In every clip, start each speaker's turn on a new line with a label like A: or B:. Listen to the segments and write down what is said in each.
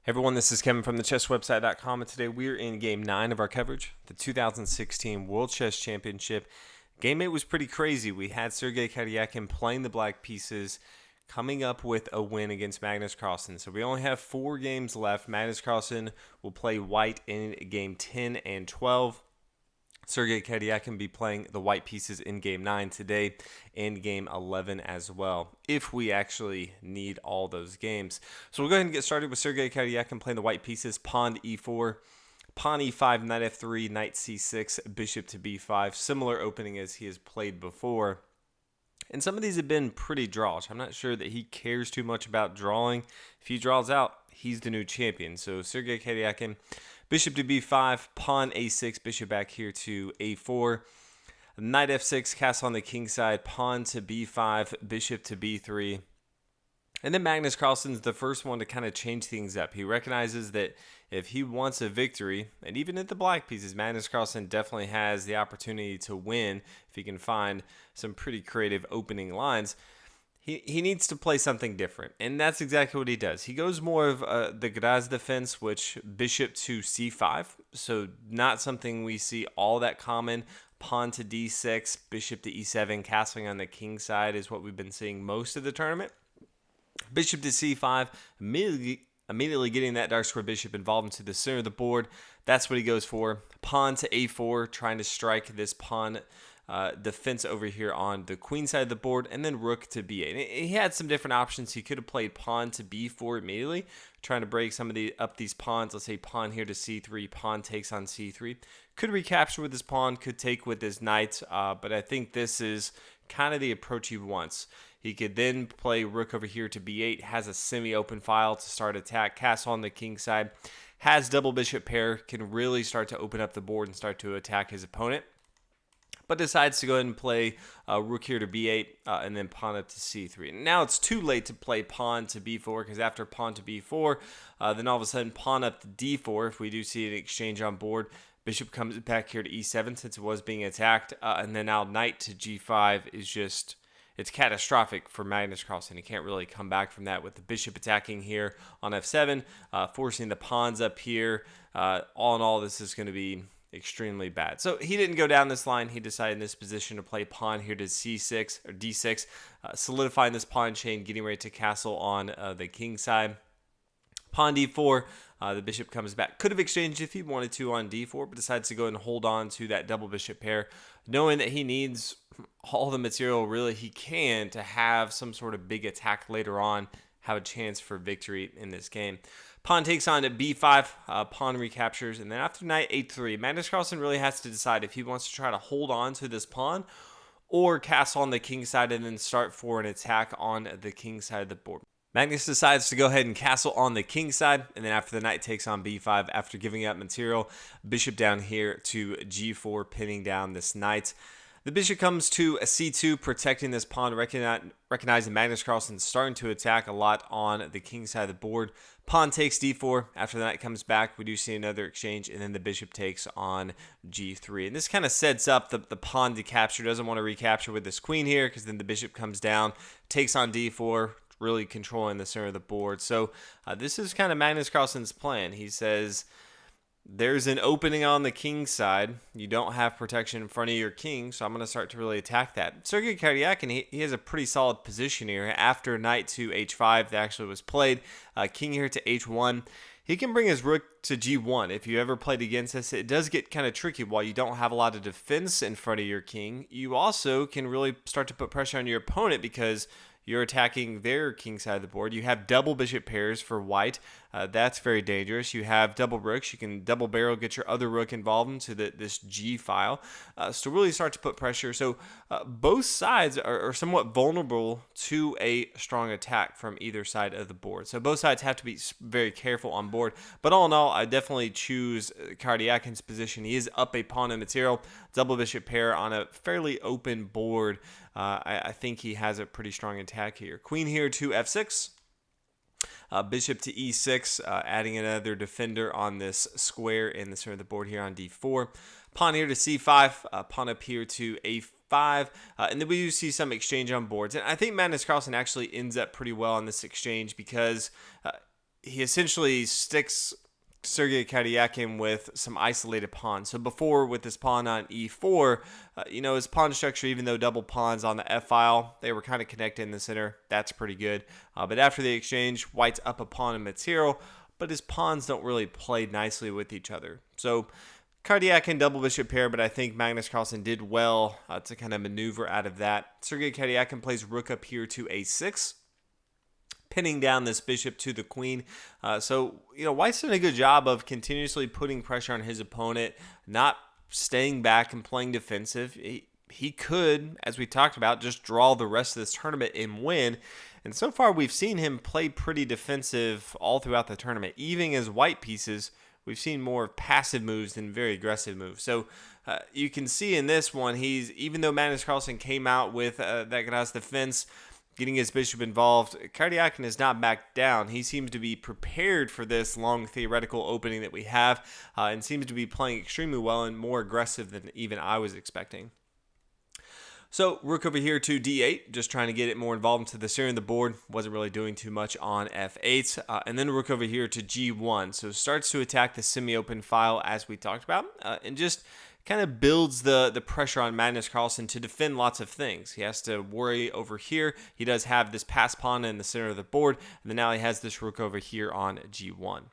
A: Hey everyone, this is Kevin from thechesswebsite.com, and today we're in Game 9 of our coverage, the 2016 World Chess Championship. Game 8 was pretty crazy. We had Sergei Karjakin playing the black pieces, coming up with a win against Magnus Carlsen. So we only have 4 games left. Magnus Carlsen will play white in Game 10 and 12. Sergei Karjakin be playing the white pieces in Game 9 today and Game 11 as well, if we actually need all those games. So we'll go ahead and get started with Sergei Karjakin playing the white pieces, pawn to e4, pawn e5, knight f3, knight c6, bishop to b5, similar opening as he has played before. And some of these have been pretty drawish. I'm not sure that he cares too much about drawing. If he draws out, he's the new champion. So Sergei Karjakin, bishop to b5, pawn a6, bishop back here to a4, knight f6, castle on the king side, pawn to b5, bishop to b3. And then Magnus Carlsen's the first one to kind of change things up. He recognizes that if he wants a victory, and even at the black pieces, Magnus Carlsen definitely has the opportunity to win if he can find some pretty creative opening lines. He needs to play something different, and that's exactly what he does. He goes more of the Graz defense, which bishop to c5, so not something we see all that common. Pawn to d6, bishop to e7, castling on the king side is what we've been seeing most of the tournament. Bishop to c5, immediately getting that dark square bishop involved into the center of the board. That's what he goes for. Pawn to a4, trying to strike this pawn defense over here on the queen side of the board, and then rook to b8. He had some different options. He could have played pawn to b4 immediately, trying to break some of these pawns. Let's say pawn here to c3, pawn takes on c3. Could recapture with his pawn, could take with his knight, but I think this is kind of the approach he wants. He could then play rook over here to b8, has a semi-open file to start attack, castle on the king side, has double bishop pair, can really start to open up the board and start to attack his opponent, but decides to go ahead and play rook here to b8 and then pawn up to c3. Now it's too late to play pawn to b4, because after pawn to b4, then all of a sudden pawn up to d4, if we do see an exchange on board, bishop comes back here to e7 since it was being attacked, and then now knight to g5 is just... it's catastrophic for Magnus Carlsen. He can't really come back from that with the bishop attacking here on f7, forcing the pawns up here. All in all, this is going to be extremely bad. So he didn't go down this line. He decided in this position to play pawn here to c6 or d6, solidifying this pawn chain, getting ready to castle on the king side. Pawn d4, the bishop comes back. Could have exchanged if he wanted to on d4, but decides to go and hold on to that double bishop pair, knowing that he needs all the material really he can to have some sort of big attack later on, have a chance for victory in this game. Pawn takes on to b5, pawn recaptures, and then after knight a3, Magnus Carlsen really has to decide if he wants to try to hold on to this pawn or castle on the king side and then start for an attack on the king side of the board. Magnus decides to go ahead and castle on the king side, and then after the knight takes on b5, after giving up material, bishop down here to g4, pinning down this knight. The bishop comes to a c2, protecting this pawn, recognizing Magnus Carlsen starting to attack a lot on the king side of the board. Pawn takes d4. After the knight comes back, we do see another exchange, and then the bishop takes on g3. And this kind of sets up the pawn to capture. Doesn't want to recapture with this queen here, because then the bishop comes down, takes on d4, really controlling the center of the board. So this is kind of Magnus Carlsen's plan. He says, there's an opening on the king side. You don't have protection in front of your king, so I'm going to start to really attack that. Sergei Karjakin, he has a pretty solid position here. After knight to h5 that actually was played, king here to h1. He can bring his rook to g1. If you ever played against this, it does get kind of tricky. While you don't have a lot of defense in front of your king, you also can really start to put pressure on your opponent because you're attacking their king side of the board. You have double bishop pairs for white. That's very dangerous. You have double rooks. You can double barrel, get your other rook involved into this G file. So really start to put pressure. So both sides are somewhat vulnerable to a strong attack from either side of the board. So both sides have to be very careful on board. But all in all, I definitely choose Karjakin's position. He is up a pawn in material, double bishop pair on a fairly open board. I think he has a pretty strong attack here. Queen here to f6. Bishop to e6, adding another defender on this square in the center of the board here on d4. Pawn here to c5, pawn up here to a5, and then we do see some exchange on boards. And I think Magnus Carlsen actually ends up pretty well on this exchange because he essentially sticks Sergei Karjakin with some isolated pawns. So before, with this pawn on e4, his pawn structure, even though double pawns on the f-file, they were kind of connected in the center. That's pretty good. But after the exchange, white's up a pawn in material, but his pawns don't really play nicely with each other. So Karjakin double bishop pair, but I think Magnus Carlsen did well to kind of maneuver out of that. Sergei Karjakin plays rook up here to a6, pinning down this bishop to the queen. So White's done a good job of continuously putting pressure on his opponent, not staying back and playing defensive. He could, as we talked about, just draw the rest of this tournament and win. And so far, we've seen him play pretty defensive all throughout the tournament. Even as white pieces, we've seen more passive moves than very aggressive moves. So you can see in this one, even though Magnus Carlsen came out with that Gras defense, getting his bishop involved, Karjakin has not backed down. He seems to be prepared for this long theoretical opening that we have, and seems to be playing extremely well and more aggressive than even I was expecting. So rook over here to d8, just trying to get it more involved into the center of the board. Wasn't really doing too much on f8. And then rook over here to g1. So starts to attack the semi-open file as we talked about, and just kind of builds the pressure on Magnus Carlsen to defend lots of things. He has to worry over here. He does have this pass pawn in the center of the board, and then now he has this rook over here on g1.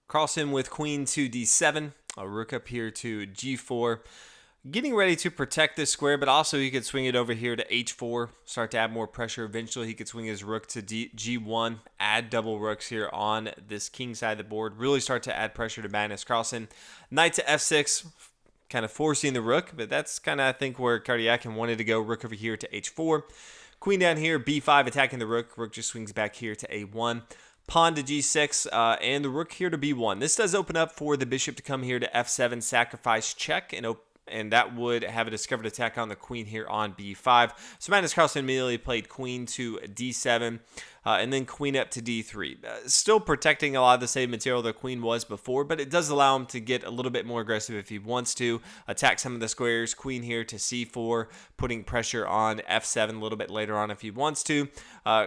A: Carlsen with queen to d7, a rook up here to g4. Getting ready to protect this square, but also he could swing it over here to h4, start to add more pressure. Eventually, he could swing his rook to g1, add double rooks here on this king side of the board, really start to add pressure to Magnus Carlsen. Knight to f6, kind of forcing the rook, but that's kind of, I think, where Karjakin wanted to go. Rook over here to h4. Queen down here, b5, attacking the rook. Rook just swings back here to a1. Pawn to g6, and the rook here to b1. This does open up for the bishop to come here to f7, sacrifice check, and that would have a discovered attack on the queen here on b5. So Magnus Carlsen immediately played queen to d7, and then queen up to d3. Still protecting a lot of the same material the queen was before, but it does allow him to get a little bit more aggressive if he wants to. Attack some of the squares. Queen here to c4, putting pressure on f7 a little bit later on if he wants to.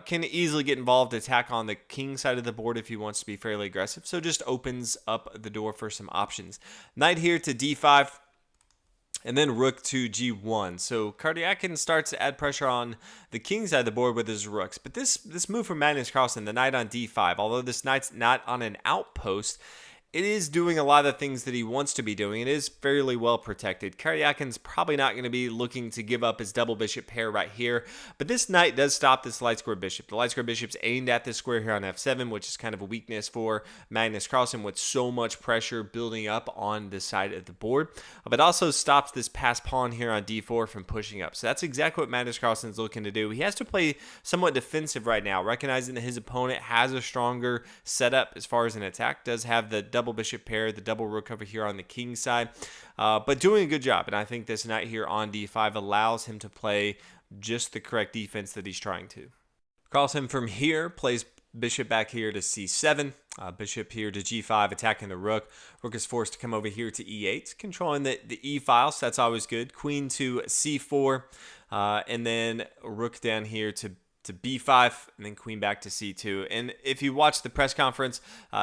A: Can easily get involved, attack on the king side of the board if he wants to be fairly aggressive. So just opens up the door for some options. Knight here to d5. And then rook to g1. So Karjakin starts to add pressure on the king side of the board with his rooks. But this move from Magnus Carlsen, the knight on d5, although this knight's not on an outpost, it is doing a lot of the things that he wants to be doing. It is fairly well protected. Karjakin's probably not going to be looking to give up his double bishop pair right here. But this knight does stop this light square bishop. The light square bishop's aimed at this square here on f7, which is kind of a weakness for Magnus Carlsen with so much pressure building up on this side of the board. But also stops this pass pawn here on d4 from pushing up. So that's exactly what Magnus Carlsen's looking to do. He has to play somewhat defensive right now, recognizing that his opponent has a stronger setup as far as an attack, does have the double bishop pair, the double rook over here on the king side, but doing a good job. And I think this knight here on d5 allows him to play just the correct defense that he's trying to. Carlsen from here plays bishop back here to c7, bishop here to g5, attacking the rook. Rook is forced to come over here to e8, controlling the e file, so that's always good. Queen to c4, and then rook down here to b5, and then queen back to c2. And if you watch the press conference,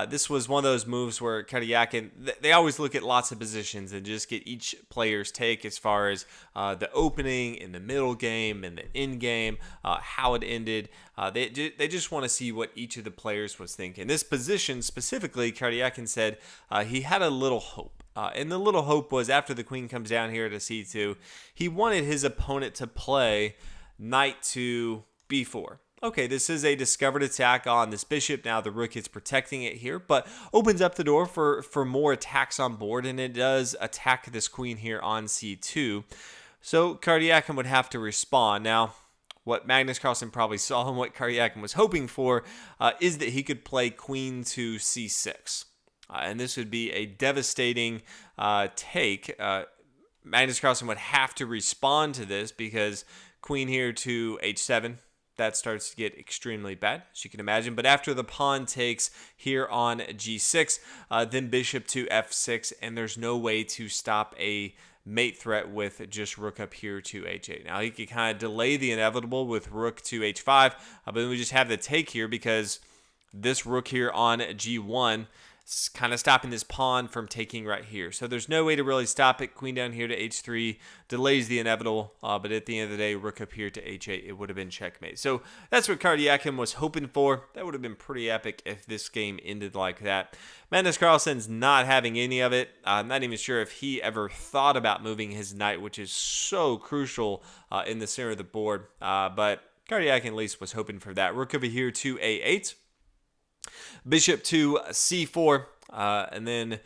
A: this was one of those moves where Karjakin, they always look at lots of positions and just get each player's take as far as the opening, in the middle game, in the end game, how it ended. They just want to see what each of the players was thinking. This position specifically, Karjakin said he had a little hope. And the little hope was after the queen comes down here to c2, he wanted his opponent to play knight to b4. Okay, this is a discovered attack on this bishop. Now the rook is protecting it here, but opens up the door for more attacks on board, and it does attack this queen here on c2. So Karjakin would have to respond. Now, what Magnus Carlsen probably saw and what Karjakin was hoping for is that he could play queen to c6. And this would be a devastating take. Magnus Carlsen would have to respond to this because queen here to h7, that starts to get extremely bad, as you can imagine. But after the pawn takes here on g6, then bishop to f6, and there's no way to stop a mate threat with just rook up here to h8. Now, he could kind of delay the inevitable with rook to h5, but then we just have the take here because this rook here on g1, kind of stopping this pawn from taking right here. So there's no way to really stop it. Queen down here to h3 delays the inevitable, but at the end of the day, rook up here to h8, it would have been checkmate. So that's what Karjakin was hoping for. That would have been pretty epic if this game ended like that. Magnus Carlsen's not having any of it. I'm not even sure if he ever thought about moving his knight, which is so crucial in the center of the board. But Karjakin at least was hoping for that. Rook over here to a8. Bishop to c4, and then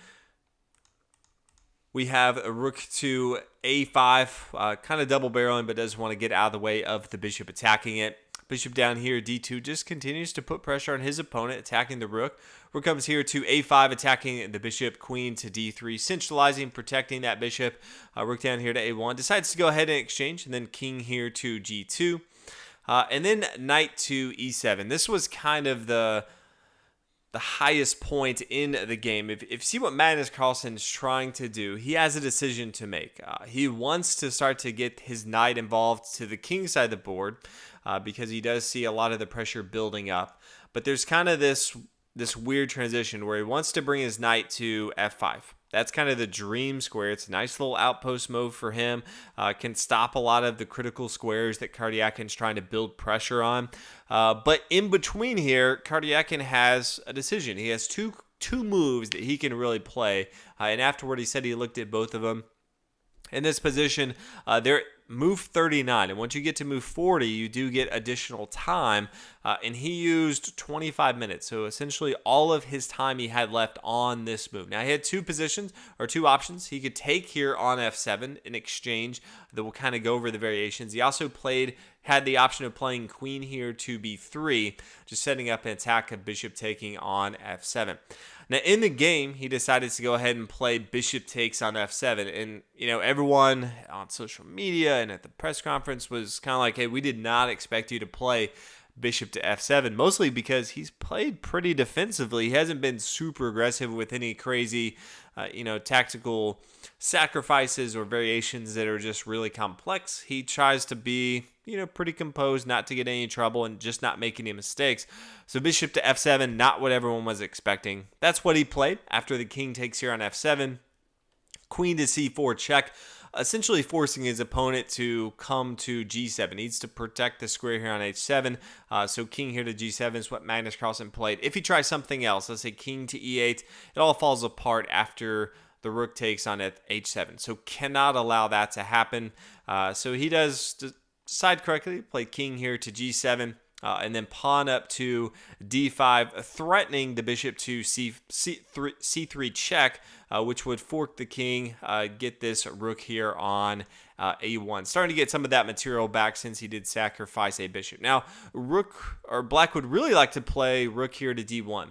A: we have a rook to a5, kind of double barreling, but does want to get out of the way of the bishop attacking it. Bishop down here, d2, just continues to put pressure on his opponent, attacking the rook. Rook comes here to a5, attacking the bishop. Queen to d3, centralizing, protecting that bishop. Rook down here to a1, decides to go ahead and exchange, and then king here to g2. And then knight to e7. This was kind of the highest point in the game. If you see what Magnus Carlsen is trying to do, he has a decision to make. He wants to start to get his knight involved to the king side of the board because he does see a lot of the pressure building up. But there's kind of this weird transition where he wants to bring his knight to f5. That's kind of the dream square. It's a nice little outpost move for him. Can stop a lot of the critical squares that Karjakin's trying to build pressure on. But in between here, Karjakin has a decision. He has two moves that he can really play. And afterward, he said he looked at both of them. In this position, they're move 39, and once you get to move 40, you do get additional time, and he used 25 minutes, so essentially all of his time he had left on this move. Now, he had two options. He could take here on f7 in exchange that will kind of go over the variations. He also had the option of playing queen here to b3, just setting up an attack of bishop taking on f7. Now, in the game, he decided to go ahead and play bishop takes on f7. And, everyone on social media and at the press conference was kind of like, hey, we did not expect you to play bishop to f7, mostly because he's played pretty defensively. He hasn't been super aggressive with any crazy, tactical sacrifices or variations that are just really complex. He tries to be, pretty composed, not to get any trouble and just not make any mistakes. So bishop to f7, not what everyone was expecting. That's what he played after the king takes here on f7. Queen to c4 check, essentially forcing his opponent to come to g7. He needs to protect the square here on h7. So king here to g7 is what Magnus Carlsen played. If he tries something else, let's say king to e8, it all falls apart after the rook takes on h7. So cannot allow that to happen. So he does decide correctly, play king here to g7. And then pawn up to d5, threatening the bishop to c3 check, which would fork the king, get this rook here on a1. Starting to get some of that material back since he did sacrifice a bishop. Now, black would really like to play rook here to d1.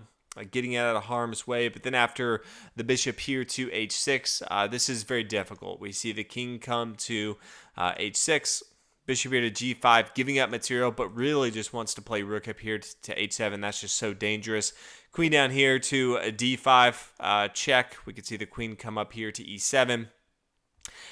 A: Getting out of harm's way, but then after the bishop here to h6, this is very difficult. We see the king come to h6, bishop here to g5, giving up material, but really just wants to play rook up here to h7. That's just so dangerous. Queen down here to d5, check. We can see the queen come up here to e7.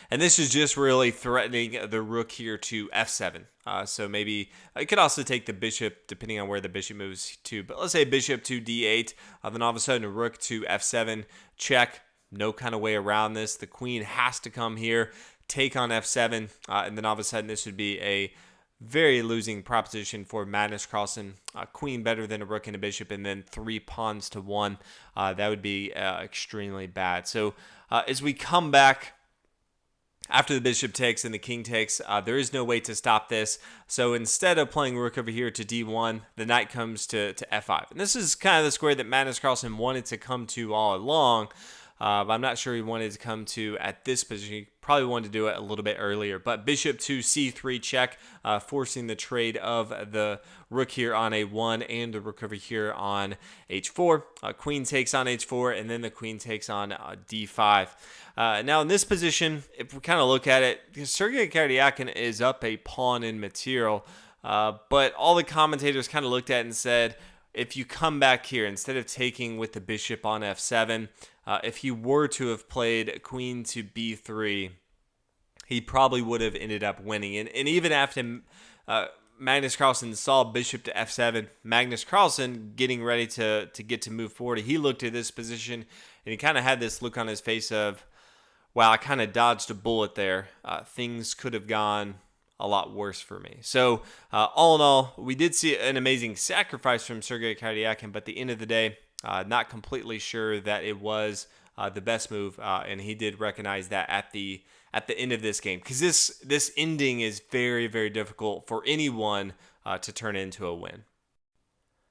A: And this is just really threatening the rook here to f7. So maybe it could also take the bishop, depending on where the bishop moves to. But let's say bishop to d8, then all of a sudden a rook to f7, check. No kind of way around this. The queen has to come here, take on f7, and then all of a sudden this would be a very losing proposition for Magnus Carlsen. Queen better than a rook and a bishop, and then 3 pawns to 1. That would be extremely bad. So as we come back after the bishop takes and the king takes, there is no way to stop this. So instead of playing rook over here to d1, the knight comes to f5. And this is kind of the square that Magnus Carlsen wanted to come to all along. But I'm not sure he wanted to come to at this position. He probably wanted to do it a little bit earlier. But bishop to c3 check, forcing the trade of the rook here on a1 and the rook over here on h4. Queen takes on h4, and then the queen takes on d5. Now in this position, if we kind of look at it, Sergei Karjakin is up a pawn in material. But all the commentators kind of looked at it and said, if you come back here, instead of taking with the bishop on f7, if he were to have played queen to b3, he probably would have ended up winning. And even after Magnus Carlsen saw bishop to f7. Magnus Carlsen getting ready to move forward. He looked at this position and he kind of had this look on his face of, wow, I kind of dodged a bullet there. Things could have gone a lot worse for me. So all in all, we did see an amazing sacrifice from Sergei Karjakin, but at the end of the day, not completely sure that it was the best move, and he did recognize that at the end of this game, because this ending is very, very difficult for anyone to turn into a win.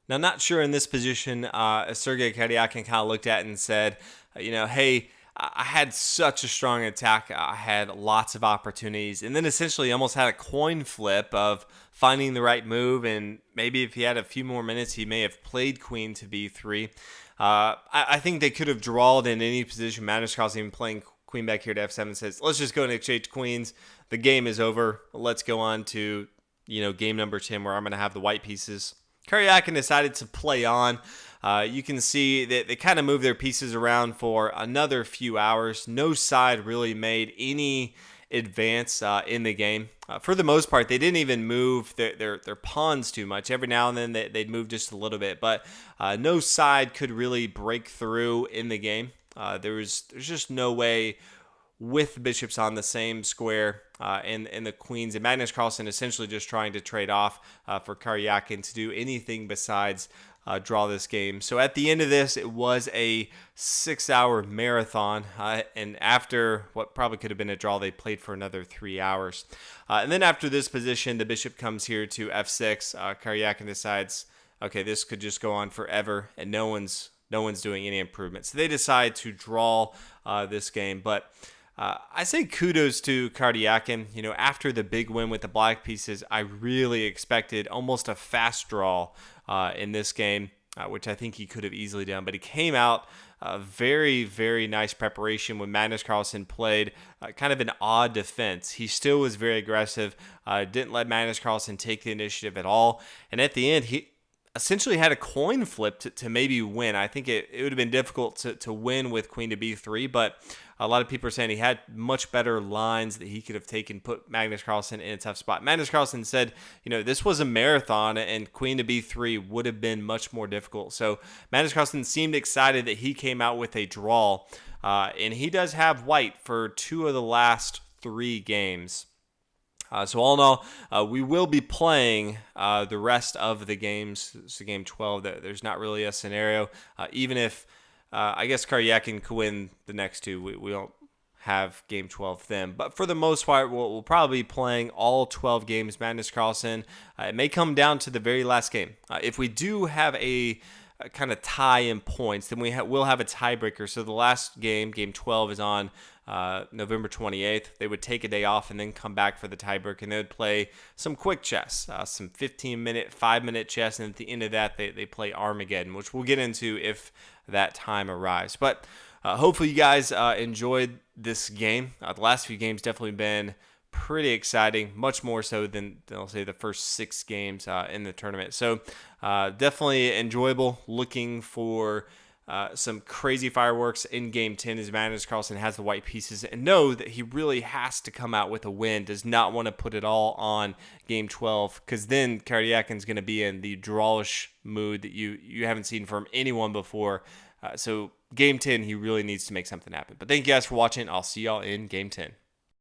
A: Now, not sure in this position, Sergei Karjakin kind of looked at it and said, hey, I had such a strong attack. I had lots of opportunities, and then essentially almost had a coin flip of finding the right move, and maybe if he had a few more minutes, he may have played queen to b3. I think they could have drawed in any position. Magnus Carlsen even playing queen back here to f7 says, let's just go and exchange queens. The game is over. Let's go on to game number 10 where I'm going to have the white pieces. Karjakin decided to play on. You can see that they kind of moved their pieces around for another few hours. No side really made any advance in the game. For the most part, they didn't even move their pawns too much. Every now and then they'd move just a little bit, but no side could really break through in the game. There's just no way with bishops on the same square and the queens. And Magnus Carlsen essentially just trying to trade off for Karjakin to do anything besides draw this game. So at the end of this, it was a 6-hour marathon. And after what probably could have been a draw, they played for another 3 hours. And then after this position, the bishop comes here to f6. Karjakin decides, okay, this could just go on forever, and no one's doing any improvement. So they decide to draw this game. But I say kudos to Karjakin. After the big win with the black pieces, I really expected almost a fast draw in this game, which I think he could have easily done. But he came out very, very nice preparation when Magnus Carlsen played kind of an odd defense. He still was very aggressive, didn't let Magnus Carlsen take the initiative at all. And at the end, he essentially had a coin flip to maybe win. I think it would have been difficult to win with queen to b3, but a lot of people are saying he had much better lines that he could have taken, put Magnus Carlsen in a tough spot. Magnus Carlsen said, this was a marathon and queen to b3 would have been much more difficult. So Magnus Carlsen seemed excited that he came out with a draw, and he does have white for 2 of the last 3 games. So all in all, we will be playing the rest of the games. So game 12, there's not really a scenario. Even if, I guess Karjakin could win the next 2, we don't have game 12 then. But for the most part, we'll probably be playing all 12 games. Magnus Carlsen. It may come down to the very last game. If we do have a kind of tie in points, then we'll have a tiebreaker. So the last game, game 12, is on November 28th. They would take a day off and then come back for the tiebreaker, and they would play some quick chess, some 15-minute, 5-minute chess, and at the end of that, they play Armageddon, which we'll get into if that time arrives. But hopefully you guys enjoyed this game. The last few games definitely been pretty exciting, much more so than I'll say the first 6 games in the tournament. So definitely enjoyable. Looking for some crazy fireworks in game 10 as Magnus Carlsen has the white pieces, and know that he really has to come out with a win. Does not want to put it all on game 12, because then Karjakin's going to be in the drawish mood that you haven't seen from anyone before. So game 10, he really needs to make something happen. But thank you guys for watching. I'll see y'all in game 10.